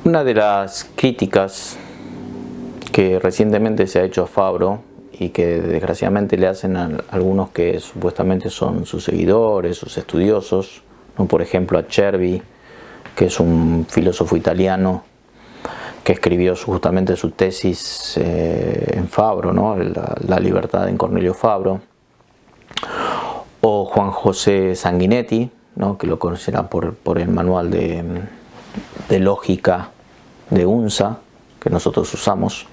Una de las críticas que recientemente se ha hecho a Fabro y que desgraciadamente le hacen a algunos que supuestamente son sus seguidores, sus estudiosos, ¿no? Por ejemplo a Cervi, que es un filósofo italiano que escribió justamente su tesis en Fabro, ¿no? La libertad en Cornelio Fabro, o Juan José Sanguinetti, ¿no? Que lo conocerá por el manual de lógica de UNSA que nosotros usamos.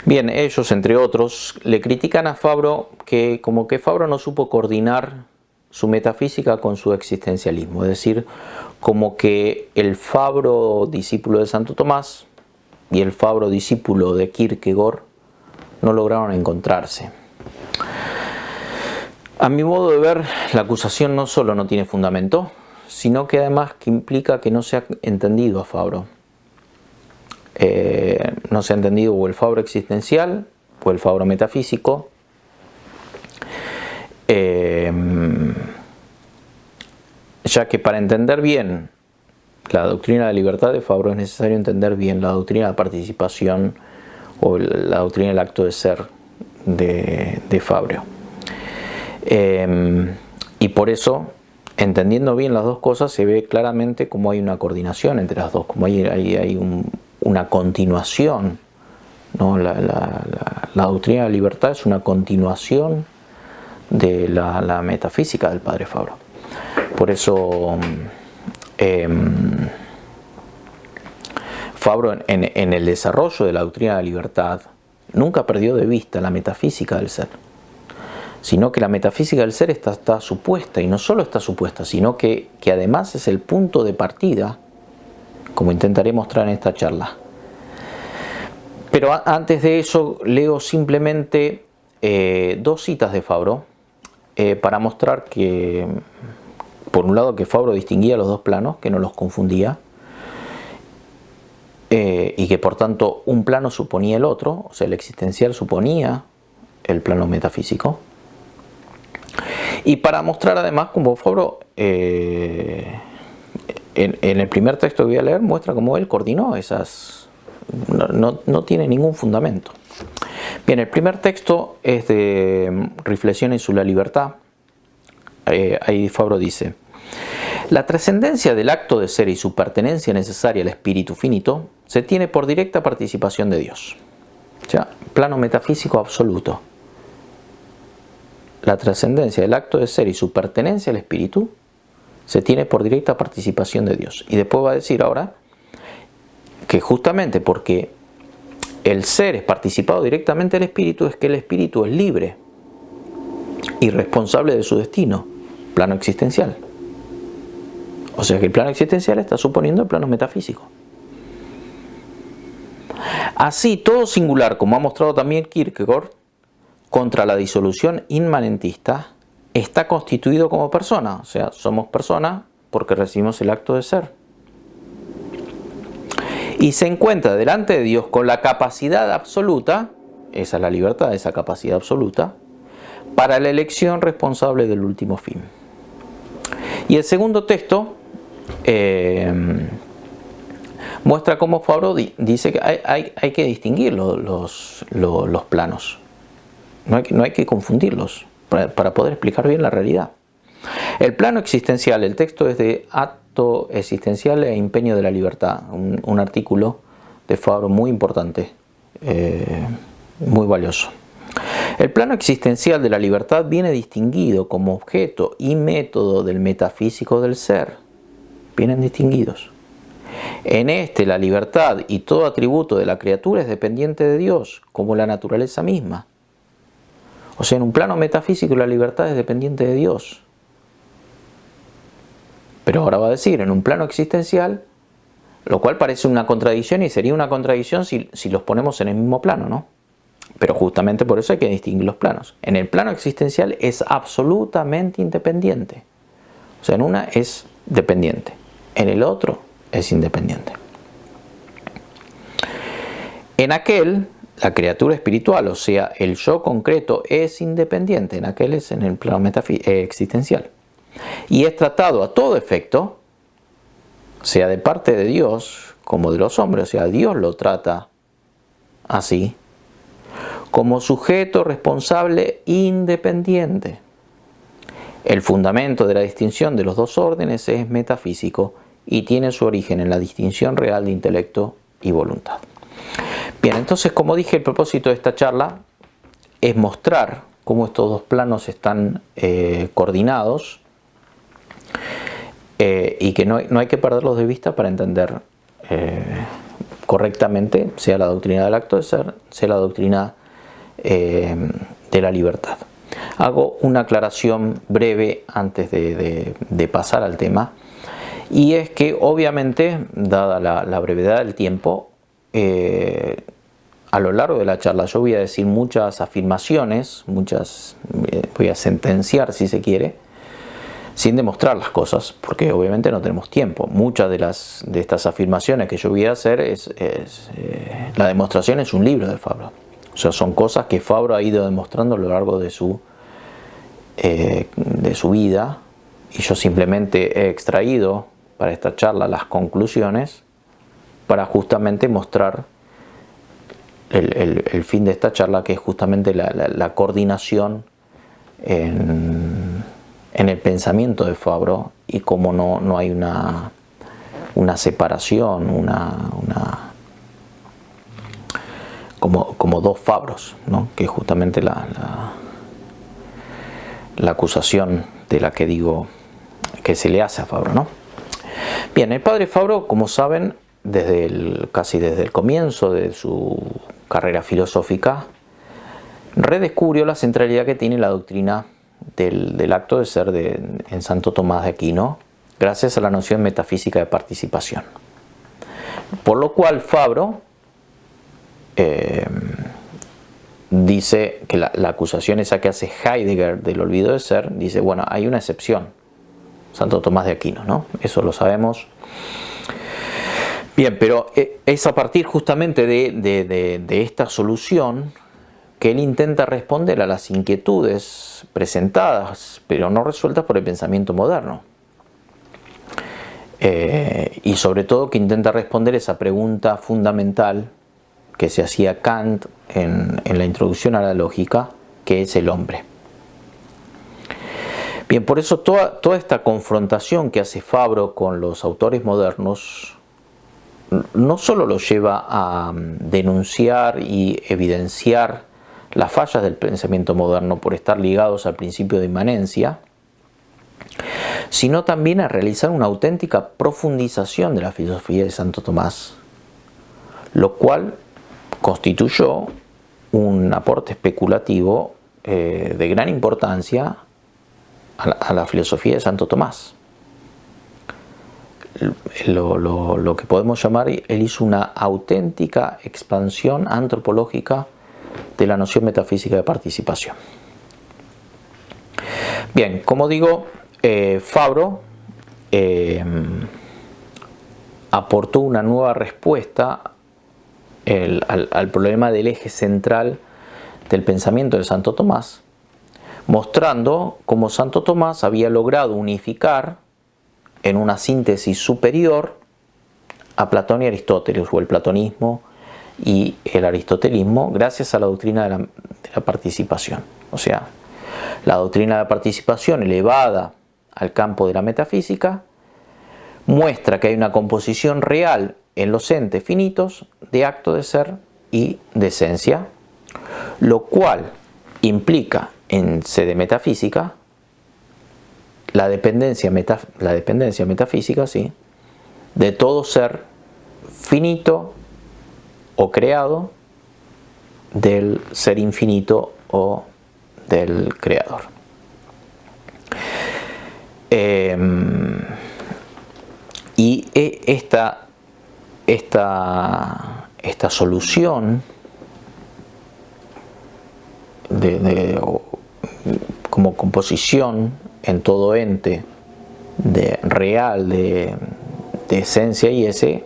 Bien, ellos, entre otros, le critican a Fabro que como que Fabro no supo coordinar su metafísica con su existencialismo, es decir, como que el Fabro discípulo de Santo Tomás y el Fabro discípulo de Kierkegaard no lograron encontrarse. A mi modo de ver, la acusación no solo no tiene fundamento, sino que además que implica que no se ha entendido a Fabro. No se ha entendido o el Fabro existencial o el Fabro metafísico. Ya que para entender bien la doctrina de la libertad de Fabro es necesario entender bien la doctrina de la participación o la doctrina del acto de ser de Fabro. Y por eso, entendiendo bien las dos cosas, se ve claramente cómo hay una coordinación entre las dos, cómo hay una continuación, ¿no? La doctrina de la libertad es una continuación de la metafísica del padre Fabro. Por eso Fabro en el desarrollo de la doctrina de la libertad nunca perdió de vista la metafísica del ser, sino que la metafísica del ser está supuesta, y no solo está supuesta, sino que además es el punto de partida, como intentaré mostrar en esta charla. Pero antes de eso leo simplemente dos citas de Fabro para mostrar que, por un lado, que Fabro distinguía los dos planos, que no los confundía, y que por tanto un plano suponía el otro, o sea, el existencial suponía el plano metafísico. Y para mostrar además cómo Fabro, en el primer texto que voy a leer, muestra cómo él coordinó esas. No tiene ningún fundamento. Bien, el primer texto es de Reflexiones sobre la libertad. Ahí Fabro dice: la trascendencia del acto de ser y su pertenencia necesaria al espíritu finito se tiene por directa participación de Dios. O sea, plano metafísico absoluto. La trascendencia del acto de ser y su pertenencia al espíritu se tiene por directa participación de Dios. Y después va a decir ahora que justamente porque el ser es participado directamente del espíritu, es que el espíritu es libre y responsable de su destino, plano existencial. O sea que el plano existencial está suponiendo el plano metafísico. Así, todo singular, como ha mostrado también Kierkegaard, contra la disolución inmanentista, está constituido como persona. O sea, somos personas porque recibimos el acto de ser. Y se encuentra delante de Dios con la capacidad absoluta, esa es la libertad, esa capacidad absoluta, para la elección responsable del último fin. Y el segundo texto muestra cómo Fabro dice que hay que distinguir los planos. No hay que confundirlos para poder explicar bien la realidad. El plano existencial, el texto es de Acto Existencial e Empeño de la Libertad, un artículo de Fabro muy importante, muy valioso. El plano existencial de la libertad viene distinguido como objeto y método del metafísico del ser. Vienen distinguidos. En este, la libertad y todo atributo de la criatura es dependiente de Dios, como la naturaleza misma. O sea, en un plano metafísico la libertad es dependiente de Dios. Pero ahora va a decir, en un plano existencial, lo cual parece una contradicción y sería una contradicción si los ponemos en el mismo plano, ¿no? Pero justamente por eso hay que distinguir los planos. En el plano existencial es absolutamente independiente. O sea, en una es dependiente, en el otro es independiente. En aquel, la criatura espiritual, o sea, el yo concreto, es independiente. En aquel es en el plano existencial. Y es tratado a todo efecto sea de parte de Dios como de los hombres, o sea, Dios lo trata así, como sujeto responsable independiente. El fundamento de la distinción de los dos órdenes es metafísico y tiene su origen en la distinción real de intelecto y voluntad. Bien, entonces, como dije, el propósito de esta charla es mostrar cómo estos dos planos están coordinados y que no hay que perderlos de vista para entender correctamente, sea la doctrina del acto de ser, sea la doctrina de la libertad. Hago una aclaración breve antes de pasar al tema, y es que obviamente, dada la brevedad del tiempo, a lo largo de la charla yo voy a decir muchas afirmaciones, voy a sentenciar si se quiere, sin demostrar las cosas, porque obviamente no tenemos tiempo. Muchas de estas afirmaciones que yo voy a hacer la demostración es un libro de Fabro. O sea, son cosas que Fabro ha ido demostrando a lo largo de su vida, y yo simplemente he extraído para esta charla las conclusiones para justamente mostrar el fin de esta charla, que es justamente la coordinación en el pensamiento de Fabro, y cómo no hay una separación, como dos Fabros, ¿no? Que es justamente la acusación de la que digo que se le hace a Fabro, ¿no? Bien, el padre Fabro, como saben, casi desde el comienzo de su carrera filosófica, redescubrió la centralidad que tiene la doctrina del acto de ser en Santo Tomás de Aquino, gracias a la noción metafísica de participación. Por lo cual Fabro dice que la acusación esa que hace Heidegger del olvido de ser, dice, bueno, hay una excepción, Santo Tomás de Aquino, ¿no? Eso lo sabemos. Bien, pero es a partir justamente de esta solución que él intenta responder a las inquietudes presentadas, pero no resueltas por el pensamiento moderno. Y sobre todo que intenta responder esa pregunta fundamental que se hacía Kant en la introducción a la lógica, que es el hombre. Bien, por eso toda esta confrontación que hace Fabro con los autores modernos no solo lo lleva a denunciar y evidenciar las fallas del pensamiento moderno por estar ligados al principio de inmanencia, sino también a realizar una auténtica profundización de la filosofía de Santo Tomás, lo cual constituyó un aporte especulativo de gran importancia a la filosofía de Santo Tomás. Lo que podemos llamar, él hizo una auténtica expansión antropológica de la noción metafísica de participación. Bien, como digo, Fabro aportó una nueva respuesta al problema del eje central del pensamiento de Santo Tomás, mostrando cómo Santo Tomás había logrado unificar en una síntesis superior a Platón y Aristóteles, o el platonismo y el aristotelismo, gracias a la doctrina de la participación. O sea, la doctrina de la participación elevada al campo de la metafísica muestra que hay una composición real en los entes finitos de acto de ser y de esencia, lo cual implica en sede metafísica la dependencia metafísica, ¿sí?, de todo ser finito o creado del ser infinito o del creador. Y esta solución como composición en todo ente real de esencia y ese,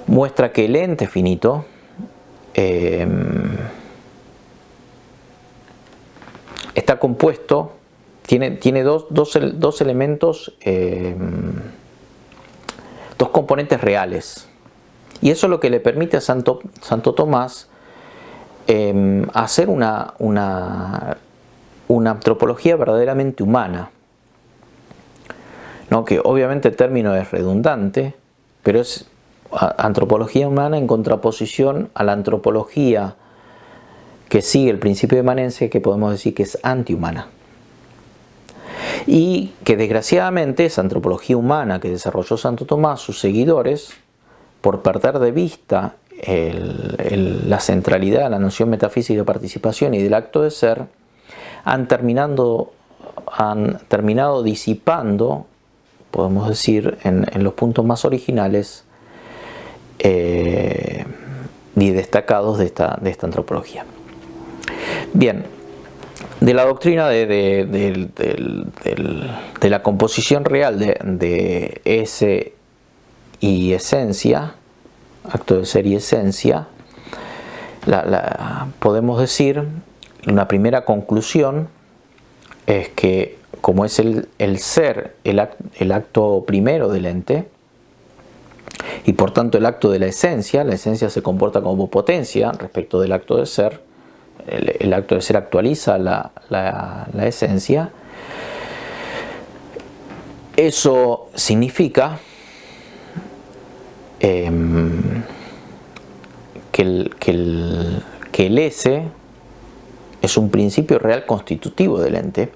muestra que el ente finito está compuesto, tiene dos elementos dos componentes reales. Y eso es lo que le permite a Santo Tomás hacer una antropología verdaderamente humana, ¿no? Que obviamente el término es redundante, pero es antropología humana en contraposición a la antropología que sigue el principio de inmanencia, que podemos decir que es antihumana. Y que desgraciadamente esa antropología humana que desarrolló Santo Tomás, sus seguidores, por perder de vista la centralidad de la noción metafísica de participación y del acto de ser, han terminado disipando, podemos decir, en los puntos más originales y destacados de esta antropología. Bien, de la doctrina de la composición real de ese y esencia, acto de ser y esencia, podemos decir, una primera conclusión es que como es el ser el acto primero del ente, y por tanto el acto de la esencia se comporta como potencia respecto del acto de ser, el acto de ser actualiza la esencia. Eso significa que el ese es un principio real constitutivo del ente,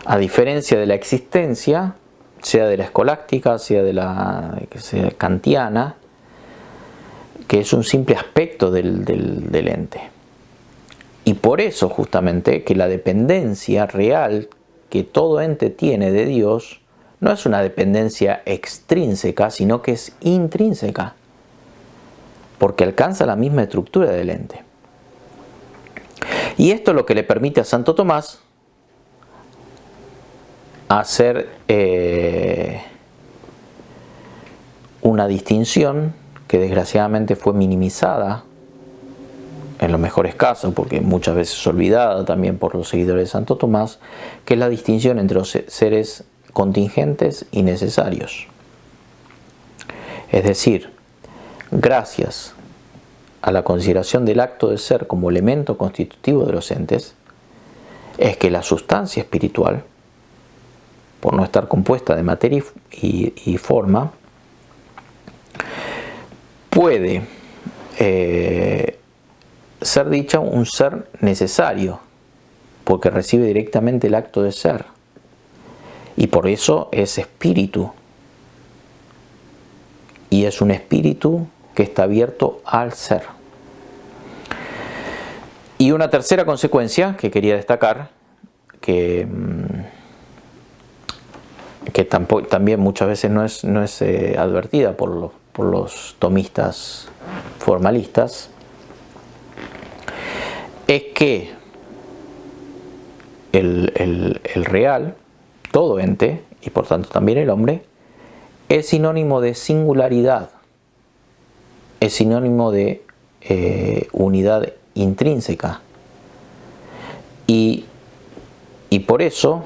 a diferencia de la existencia, sea de la escolástica, sea de la kantiana, que es un simple aspecto del ente. Y por eso justamente que la dependencia real que todo ente tiene de Dios no es una dependencia extrínseca, sino que es intrínseca, porque alcanza la misma estructura del ente. Y esto es lo que le permite a Santo Tomás hacer una distinción que desgraciadamente fue minimizada en los mejores casos, porque muchas veces olvidada también por los seguidores de Santo Tomás, que es la distinción entre los seres contingentes y necesarios. Es decir, gracias a la consideración del acto de ser como elemento constitutivo de los entes, es que la sustancia espiritual, por no estar compuesta de materia y forma, puede ser dicha un ser necesario, porque recibe directamente el acto de ser, y por eso es espíritu, y es un espíritu que está abierto al ser. Y una tercera consecuencia que quería destacar, que también muchas veces no es advertida por los tomistas formalistas, es que el real, todo ente, y por tanto también el hombre, es sinónimo de singularidad, es sinónimo de unidad intrínseca. Y por eso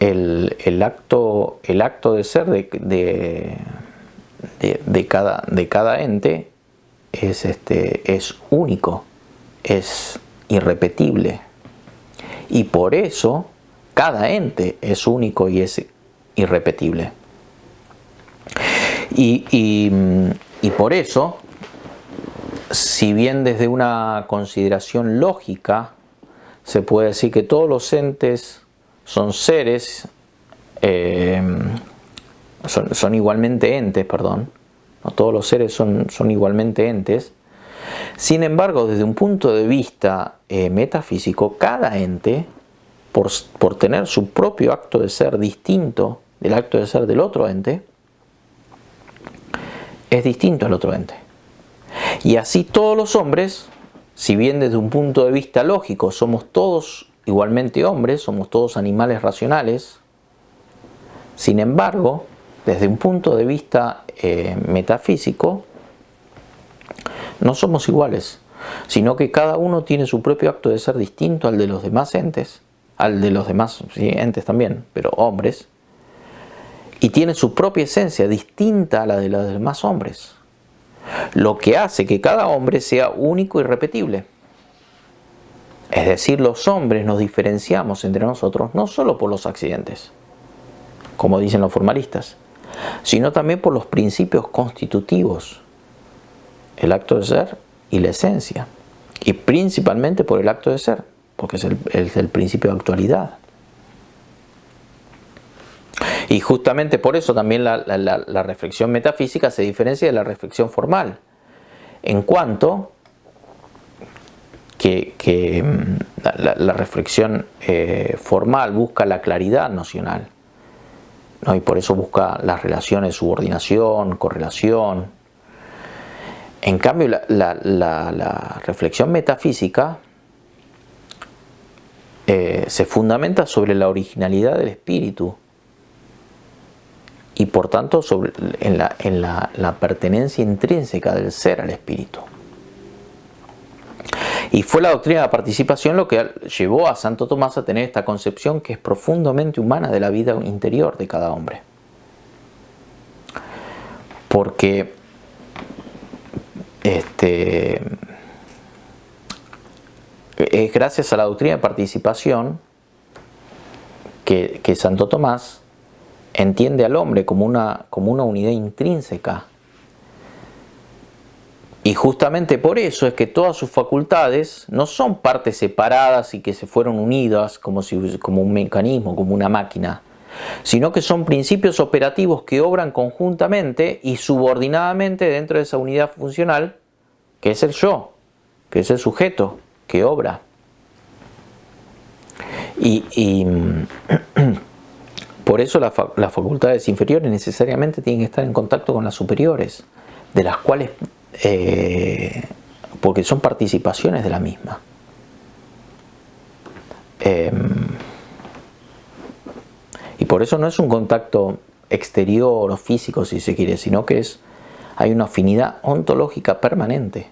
el acto de ser de cada ente es único, es irrepetible, y por eso cada ente es único y es irrepetible. Y por eso, si bien desde una consideración lógica se puede decir que todos los entes son seres, son igualmente entes, perdón, no todos los seres son igualmente entes. Sin embargo, desde un punto de vista metafísico, cada ente, por tener su propio acto de ser distinto del acto de ser del otro ente, es distinto al otro ente. Y así todos los hombres, si bien desde un punto de vista lógico somos todos igualmente hombres, somos todos animales racionales, sin embargo, desde un punto de vista metafísico, no somos iguales, sino que cada uno tiene su propio acto de ser distinto al de los demás entes, al de los demás entes también, pero hombres, y tiene su propia esencia distinta a la de los demás hombres, lo que hace que cada hombre sea único y irrepetible. Es decir, los hombres nos diferenciamos entre nosotros no solo por los accidentes, como dicen los formalistas, sino también por los principios constitutivos, el acto de ser y la esencia, y principalmente por el acto de ser, porque es el principio de actualidad. Y justamente por eso también la reflexión metafísica se diferencia de la reflexión formal, en cuanto que la reflexión formal busca la claridad nocional, ¿no? Y por eso busca las relaciones, subordinación, correlación. En cambio, la reflexión metafísica se fundamenta sobre la originalidad del espíritu y por tanto en la pertenencia intrínseca del ser al espíritu. Y fue la doctrina de la participación lo que llevó a Santo Tomás a tener esta concepción que es profundamente humana de la vida interior de cada hombre. Porque es gracias a la doctrina de participación que Santo Tomás entiende al hombre como una unidad intrínseca. Y justamente por eso es que todas sus facultades no son partes separadas y que se fueron unidas como un mecanismo, como una máquina, sino que son principios operativos que obran conjuntamente y subordinadamente dentro de esa unidad funcional, que es el yo, que es el sujeto que obra. Y por eso las facultades inferiores necesariamente tienen que estar en contacto con las superiores, de las cuales porque son participaciones de la misma. Y por eso no es un contacto exterior o físico, si se quiere, sino que hay una afinidad ontológica permanente.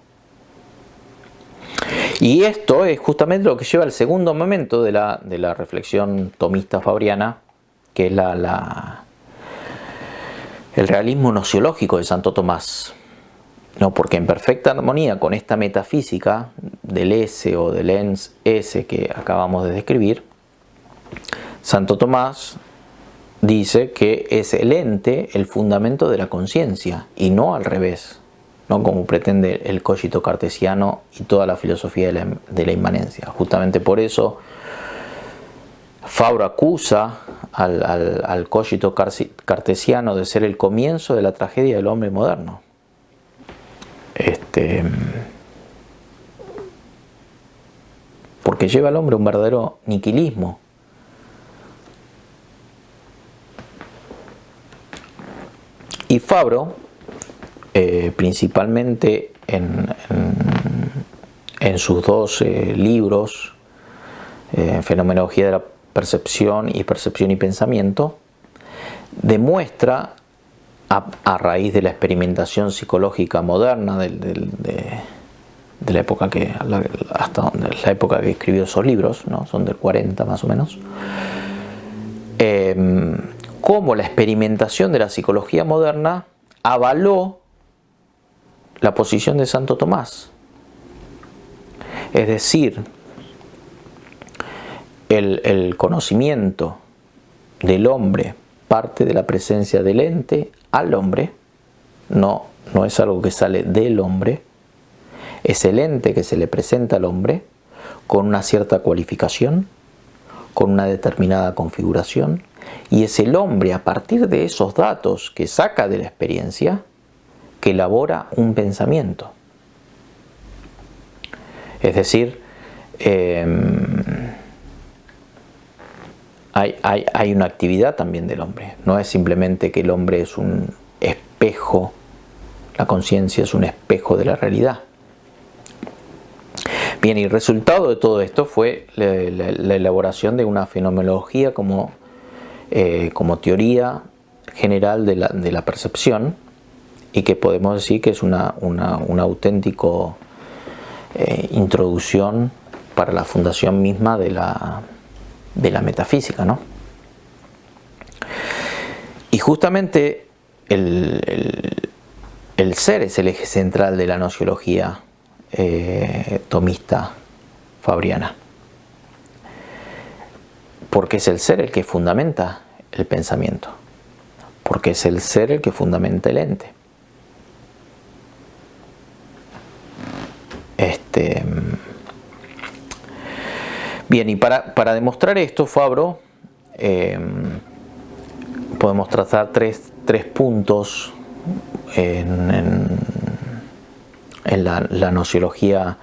Y esto es justamente lo que lleva al segundo momento de la reflexión tomista fabriana, que es el realismo nociológico de Santo Tomás. No, porque en perfecta armonía con esta metafísica del ese o del ens ese que acabamos de describir, Santo Tomás dice que es el ente el fundamento de la conciencia y no al revés, no como pretende el cogito cartesiano y toda la filosofía de la inmanencia. Justamente por eso Fabro acusa al cogito cartesiano de ser el comienzo de la tragedia del hombre moderno. Porque lleva al hombre a un verdadero niquilismo. Y Fabro, principalmente en sus dos libros, Fenomenología de la Percepción y Percepción y Pensamiento, demuestra a raíz de la experimentación psicológica moderna de la época hasta la época que escribió esos libros, ¿no? Son del 40 más o menos, cómo la experimentación de la psicología moderna avaló la posición de Santo Tomás. Es decir, el conocimiento del hombre parte de la presencia del ente al hombre, no es algo que sale del hombre, es el ente que se le presenta al hombre con una cierta cualificación, con una determinada configuración, y es el hombre a partir de esos datos que saca de la experiencia que elabora un pensamiento. Es decir, hay una actividad también del hombre. No es simplemente que el hombre es un espejo, la conciencia es un espejo de la realidad. Bien, y el resultado de todo esto fue la elaboración de una fenomenología como teoría general de la percepción, y que podemos decir que es una auténtica introducción para la fundación misma de la metafísica, ¿no? Y justamente el ser es el eje central de la gnoseología tomista fabriana, porque es el ser el que fundamenta el pensamiento, porque es el ser el que fundamenta el ente. Bien, y para demostrar esto, Fabro, podemos trazar tres puntos en la gnoseología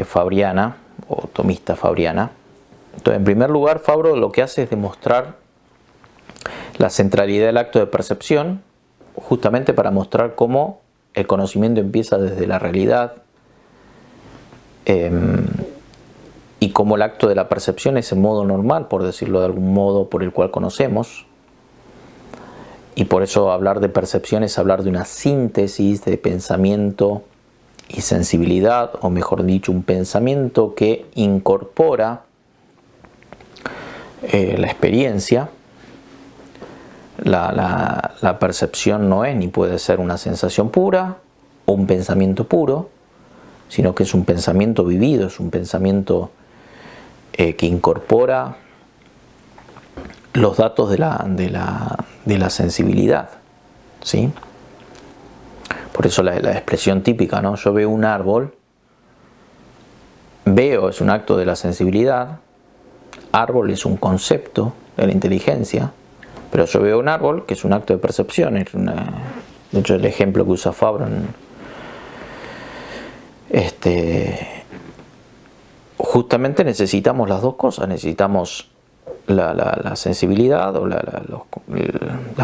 fabriana o tomista fabriana. Entonces, en primer lugar, Fabro lo que hace es demostrar la centralidad del acto de percepción, justamente para mostrar cómo el conocimiento empieza desde la realidad, y cómo el acto de la percepción es el modo normal, por decirlo de algún modo, por el cual conocemos. Y por eso hablar de percepción es hablar de una síntesis de pensamiento y sensibilidad, o mejor dicho, un pensamiento que incorpora la experiencia. La percepción no es ni puede ser una sensación pura o un pensamiento puro, sino que es un pensamiento vivido, es un pensamiento que incorpora los datos de la sensibilidad, ¿sí? Por eso la expresión típica, ¿no? Yo veo un árbol, veo es un acto de la sensibilidad, árbol es un concepto de la inteligencia, pero yo veo un árbol que es un acto de percepción. De hecho, el ejemplo que usa Fabro justamente necesitamos las dos cosas, necesitamos la sensibilidad o las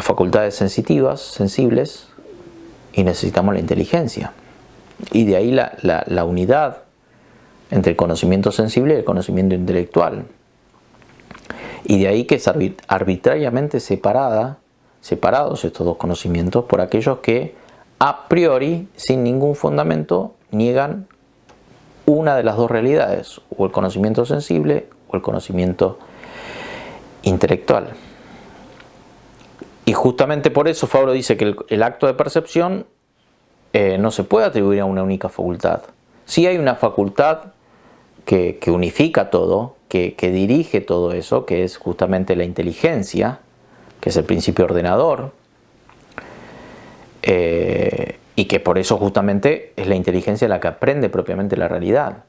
facultades sensibles, y necesitamos la inteligencia. Y de ahí la unidad entre el conocimiento sensible y el conocimiento intelectual. Y de ahí que es arbitrariamente separados estos dos conocimientos por aquellos que a priori, sin ningún fundamento, niegan una de las dos realidades, o el conocimiento sensible o el conocimiento intelectual. Y justamente por eso Fabro dice que el acto de percepción no se puede atribuir a una única facultad. Sí hay una facultad que unifica todo, que dirige todo eso, que es justamente la inteligencia, que es el principio ordenador, y que por eso justamente es la inteligencia la que aprende propiamente la realidad.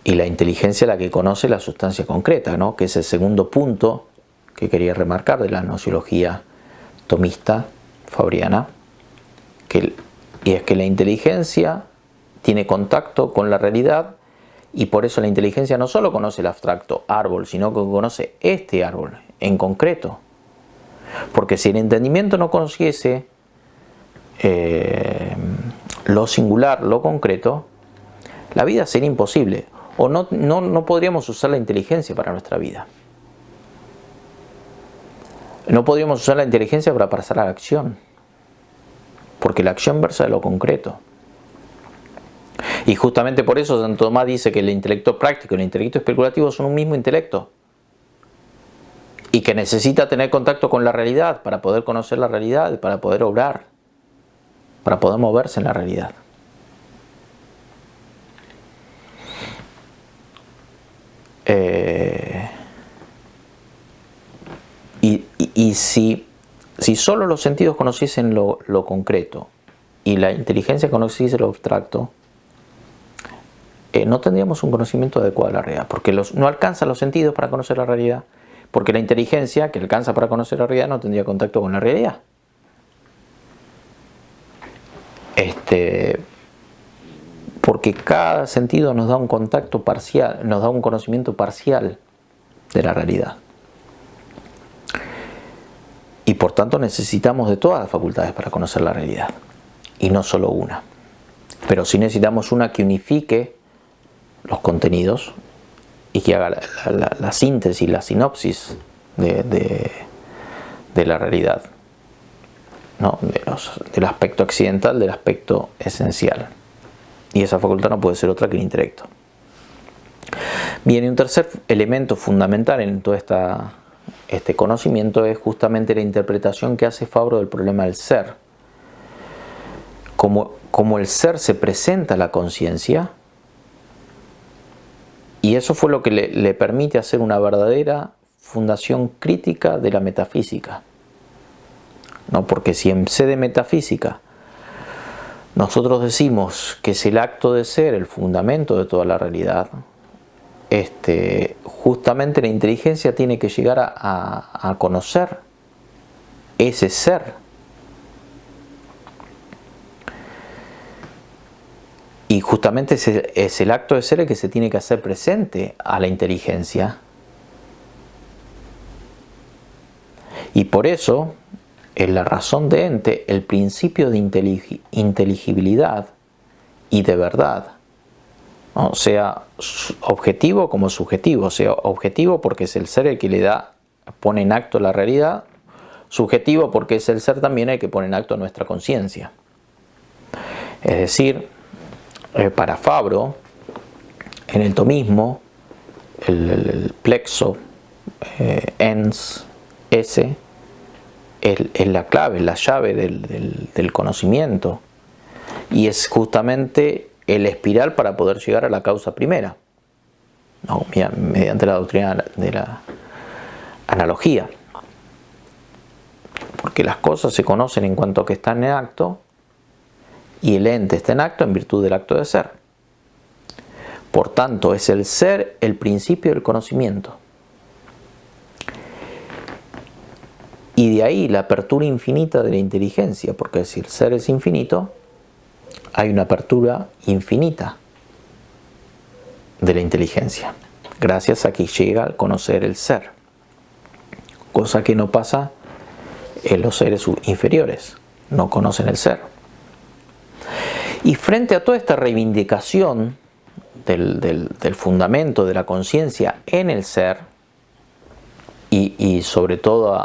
Y la inteligencia la que conoce la sustancia concreta, ¿no? Que es el segundo punto que quería remarcar de la gnoseología tomista fabriana, y es que la inteligencia tiene contacto con la realidad, y por eso la inteligencia no solo conoce el abstracto árbol, sino que conoce este árbol en concreto. Porque si el entendimiento no conociese lo singular, lo concreto, la vida sería imposible, o no podríamos usar la inteligencia para nuestra vida. No podríamos usar la inteligencia para pasar a la acción, porque la acción versa de lo concreto. Y justamente por eso Santo Tomás dice que el intelecto práctico y el intelecto especulativo son un mismo intelecto, y que necesita tener contacto con la realidad para poder conocer la realidad y para poder obrar, para poder moverse en la realidad. Y si solo los sentidos conociesen lo concreto y la inteligencia conociese lo abstracto, no tendríamos un conocimiento adecuado de la realidad, porque no alcanzan los sentidos para conocer la realidad, porque la inteligencia que alcanza para conocer la realidad no tendría contacto con la realidad. Porque cada sentido nos da un contacto parcial, nos da un conocimiento parcial de la realidad. Y por tanto necesitamos de todas las facultades para conocer la realidad, y no solo una. Pero sí necesitamos una que unifique los contenidos y que haga la síntesis, la sinopsis de la realidad, ¿no? Del aspecto accidental, del aspecto esencial. Y esa facultad no puede ser otra que el intelecto. Bien, y un tercer elemento fundamental en todo este conocimiento es justamente la interpretación que hace Fabro del problema del ser. Como el ser se presenta a la conciencia, y eso fue lo que le permite hacer una verdadera fundación crítica de la metafísica. ¿No? Porque si en sede metafísica nosotros decimos que es el acto de ser el fundamento de toda la realidad, justamente la inteligencia tiene que llegar a conocer ese ser. Y justamente es el acto de ser el que se tiene que hacer presente a la inteligencia. Y por eso, en la razón de ente, el principio de inteligibilidad y de verdad, ¿no? Sea objetivo como subjetivo, sea objetivo porque es el ser el que pone en acto la realidad, subjetivo porque es el ser también el que pone en acto nuestra conciencia. Es decir, para Fabro, en el tomismo, el plexo, ens, ese, es la clave, la llave del conocimiento, y es justamente el espiral para poder llegar a la causa primera, ¿no? Mediante la doctrina de la analogía, porque las cosas se conocen en cuanto que están en acto, y el ente está en acto en virtud del acto de ser. Por tanto, es el ser el principio del conocimiento. Y de ahí la apertura infinita de la inteligencia, porque si el ser es infinito, hay una apertura infinita de la inteligencia, gracias a que llega al conocer el ser, cosa que no pasa en los seres inferiores, no conocen el ser. Y frente a toda esta reivindicación del fundamento de la conciencia en el ser, y sobre todo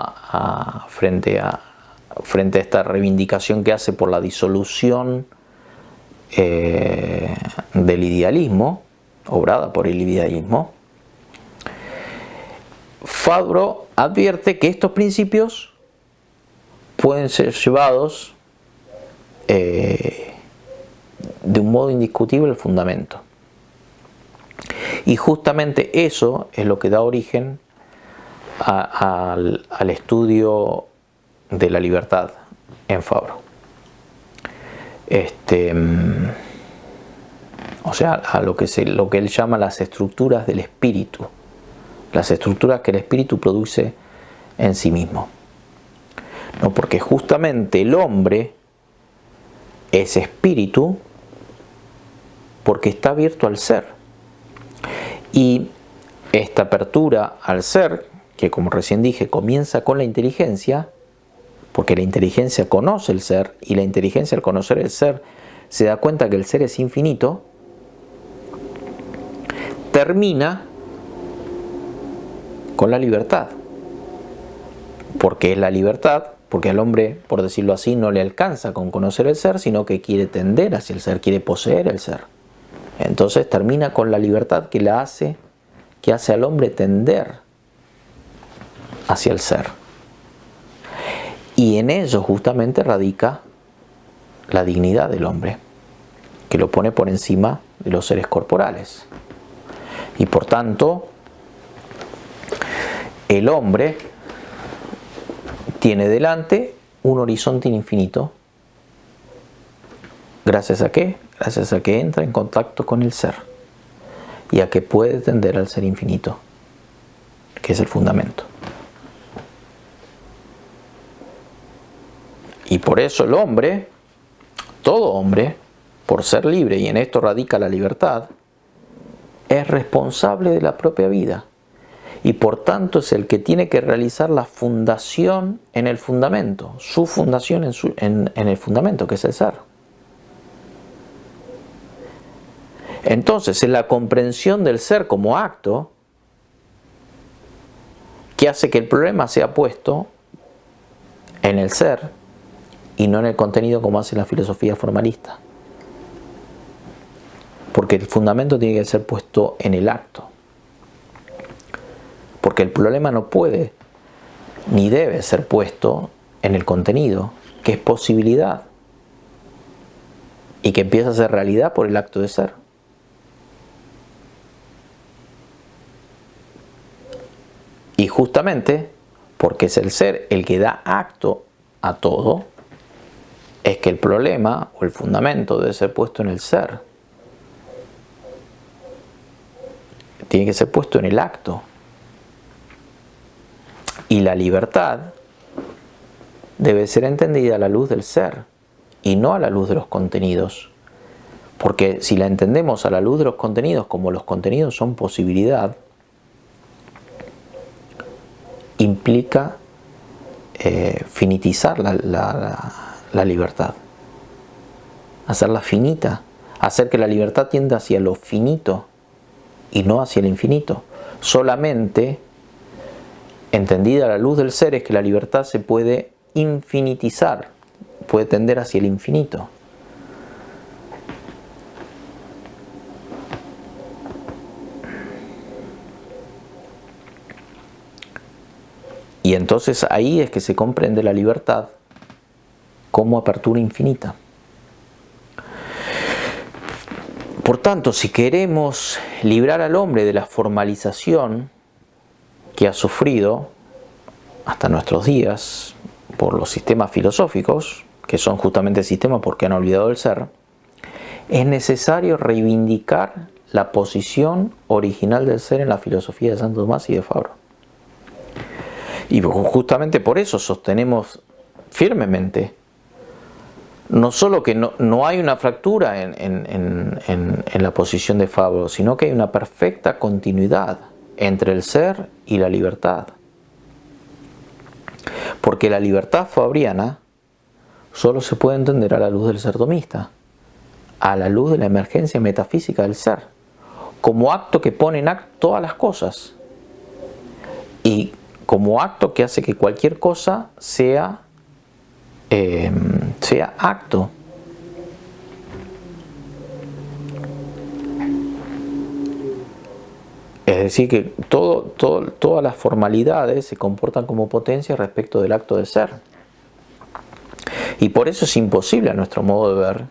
frente a esta reivindicación que hace por la disolución del idealismo, obrada por el idealismo, Fabro advierte que estos principios pueden ser llevados de un modo indiscutible al fundamento. Y justamente eso es lo que da origen al estudio de la libertad en Fabro. O sea, a lo que él llama las estructuras del espíritu, las estructuras que el espíritu produce en sí mismo. No, porque justamente el hombre es espíritu porque está abierto al ser. Y esta apertura al ser, que como recién dije, comienza con la inteligencia, porque la inteligencia conoce el ser, y la inteligencia al conocer el ser se da cuenta que el ser es infinito, termina con la libertad. Porque es la libertad, porque al hombre, por decirlo así, no le alcanza con conocer el ser, sino que quiere tender hacia el ser, quiere poseer el ser. Entonces termina con la libertad que hace al hombre tender hacia el ser. Y en ello justamente radica la dignidad del hombre, que lo pone por encima de los seres corporales. Y por tanto, el hombre tiene delante un horizonte infinito. ¿Gracias a qué? Gracias a que entra en contacto con el ser y a que puede tender al ser infinito, que es el fundamento. Y por eso el hombre, todo hombre, por ser libre, y en esto radica la libertad, es responsable de la propia vida. Y por tanto es el que tiene que realizar la fundación en el fundamento, su fundación en el fundamento, que es el ser. Entonces, es la comprensión del ser como acto que hace que el problema sea puesto en el ser y no en el contenido como hace la filosofía formalista. Porque el fundamento tiene que ser puesto en el acto. Porque el problema no puede ni debe ser puesto en el contenido, que es posibilidad y que empieza a ser realidad por el acto de ser. Y justamente porque es el ser el que da acto a todo, es que el problema o el fundamento debe ser puesto en el ser. Tiene que ser puesto en el acto. Y la libertad debe ser entendida a la luz del ser y no a la luz de los contenidos. Porque si la entendemos a la luz de los contenidos, como los contenidos son posibilidad, implica finitizar la libertad, hacerla finita, hacer que la libertad tienda hacia lo finito y no hacia el infinito. Solamente entendida a la luz del ser es que la libertad se puede infinitizar, puede tender hacia el infinito. Y entonces ahí es que se comprende la libertad como apertura infinita. Por tanto, si queremos librar al hombre de la formalización que ha sufrido hasta nuestros días por los sistemas filosóficos, que son justamente sistemas porque han olvidado el ser, es necesario reivindicar la posición original del ser en la filosofía de Santo Tomás y de Fabro. Y justamente por eso sostenemos firmemente, no solo que no hay una fractura en la posición de Fabro, sino que hay una perfecta continuidad entre el ser y la libertad. Porque la libertad fabriana solo se puede entender a la luz del ser tomista, a la luz de la emergencia metafísica del ser, como acto que pone en acto todas las cosas y como acto que hace que cualquier cosa sea acto. Es decir, que todas las formalidades se comportan como potencia respecto del acto de ser. Y por eso es imposible a nuestro modo de ver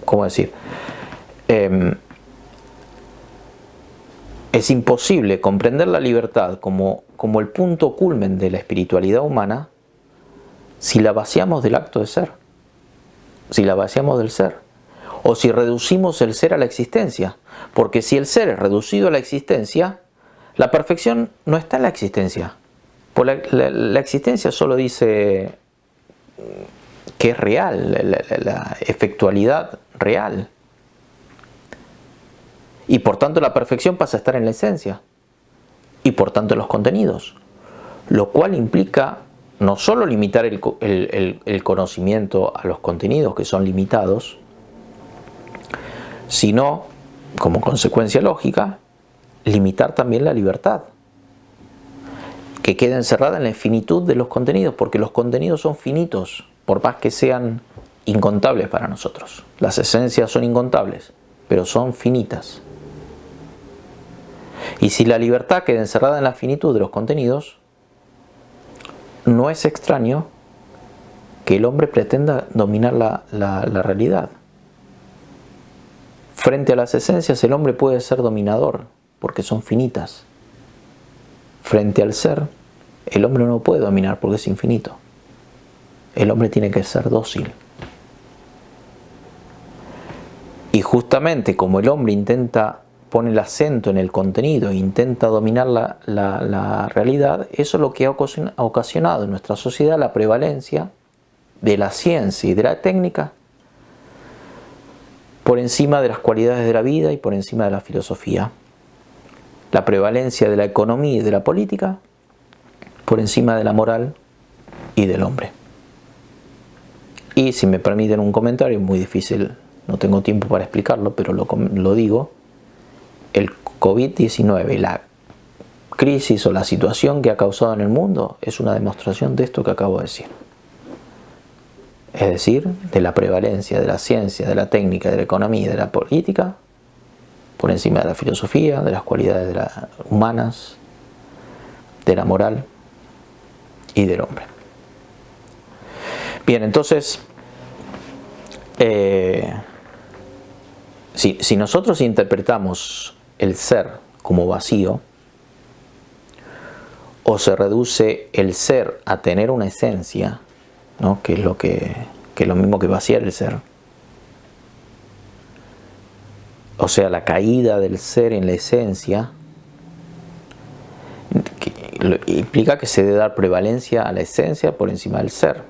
¿cómo decir? Es imposible comprender la libertad como el punto culmen de la espiritualidad humana si la vaciamos del acto de ser, si la vaciamos del ser, o si reducimos el ser a la existencia. Porque si el ser es reducido a la existencia, la perfección no está en la existencia. Pues la existencia solo dice que es real, la efectualidad real. Y por tanto la perfección pasa a estar en la esencia y por tanto en los contenidos, lo cual implica no solo limitar el conocimiento a los contenidos que son limitados, sino, como consecuencia lógica, limitar también la libertad, que queda encerrada en la infinitud de los contenidos, porque los contenidos son finitos, por más que sean incontables para nosotros. Las esencias son incontables, pero son finitas. Y si la libertad queda encerrada en la finitud de los contenidos, no es extraño que el hombre pretenda dominar la realidad. Frente a las esencias el hombre puede ser dominador, porque son finitas. Frente al ser, el hombre no puede dominar porque es infinito. El hombre tiene que ser dócil. Y justamente como el hombre pone el acento en el contenido e intenta dominar la realidad, eso es lo que ha ocasionado en nuestra sociedad la prevalencia de la ciencia y de la técnica por encima de las cualidades de la vida y por encima de la filosofía. La prevalencia de la economía y de la política por encima de la moral y del hombre. Y si me permiten un comentario, muy difícil, no tengo tiempo para explicarlo, pero lo digo, el COVID-19, la crisis o la situación que ha causado en el mundo es una demostración de esto que acabo de decir. es decir, de la prevalencia de la ciencia, de la técnica, de la economía y de la política, por encima de la filosofía, de las cualidades humanas, de la moral y del hombre. Bien, entonces, si nosotros interpretamos el ser como vacío, o se reduce el ser a tener una esencia, ¿no? que es lo mismo que vaciar el ser, o sea, la caída del ser en la esencia, implica que se debe dar prevalencia a la esencia por encima del ser,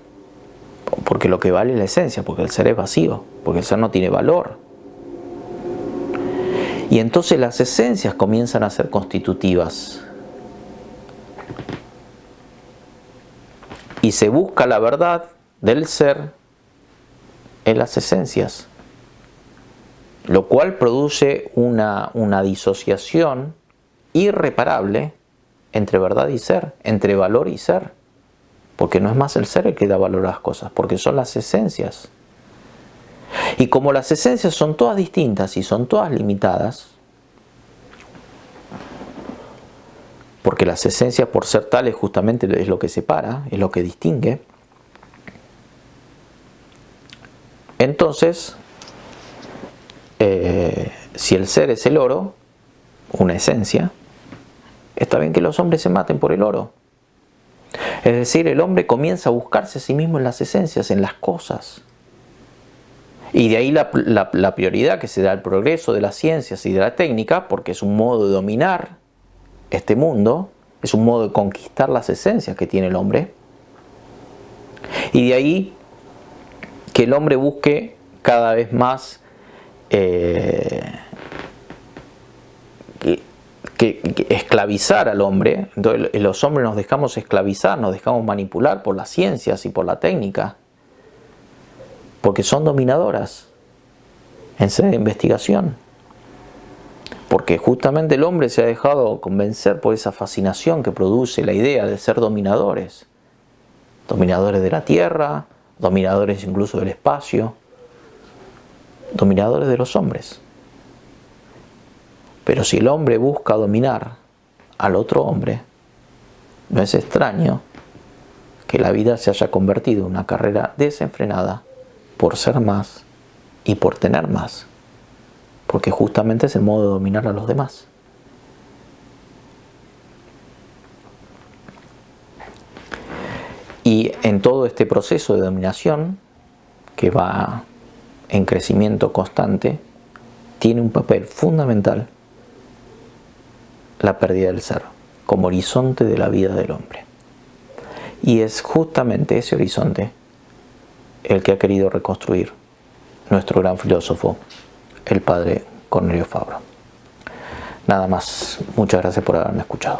porque lo que vale es la esencia, porque el ser es vacío, porque el ser no tiene valor. Y entonces las esencias comienzan a ser constitutivas. Y se busca la verdad del ser en las esencias, lo cual produce una disociación irreparable entre verdad y ser, entre valor y ser, porque no es más el ser el que da valor a las cosas, porque son las esencias. Y como las esencias son todas distintas y son todas limitadas, porque las esencias por ser tales justamente es lo que separa, es lo que distingue, entonces, si el ser es el oro, una esencia, está bien que los hombres se maten por el oro. Es decir, el hombre comienza a buscarse a sí mismo en las esencias, en las cosas. Y de ahí la prioridad que se da al progreso de las ciencias y de la técnica, porque es un modo de dominar este mundo, es un modo de conquistar las esencias que tiene el hombre. Y de ahí que el hombre busque cada vez más esclavizar al hombre. Entonces, los hombres nos dejamos esclavizar, nos dejamos manipular por las ciencias y por la técnica, porque son dominadoras en sede de investigación, porque justamente el hombre se ha dejado convencer por esa fascinación que produce la idea de ser dominadores de la tierra, dominadores incluso del espacio, dominadores de los hombres. Pero si el hombre busca dominar al otro hombre, no es extraño que la vida se haya convertido en una carrera desenfrenada por ser más y por tener más, porque justamente es el modo de dominar a los demás. Y en todo este proceso de dominación, que va en crecimiento constante, tiene un papel fundamental la pérdida del ser como horizonte de la vida del hombre. Y es justamente ese horizonte el que ha querido reconstruir nuestro gran filósofo, el padre Cornelio Fabro. Nada más, muchas gracias por haberme escuchado.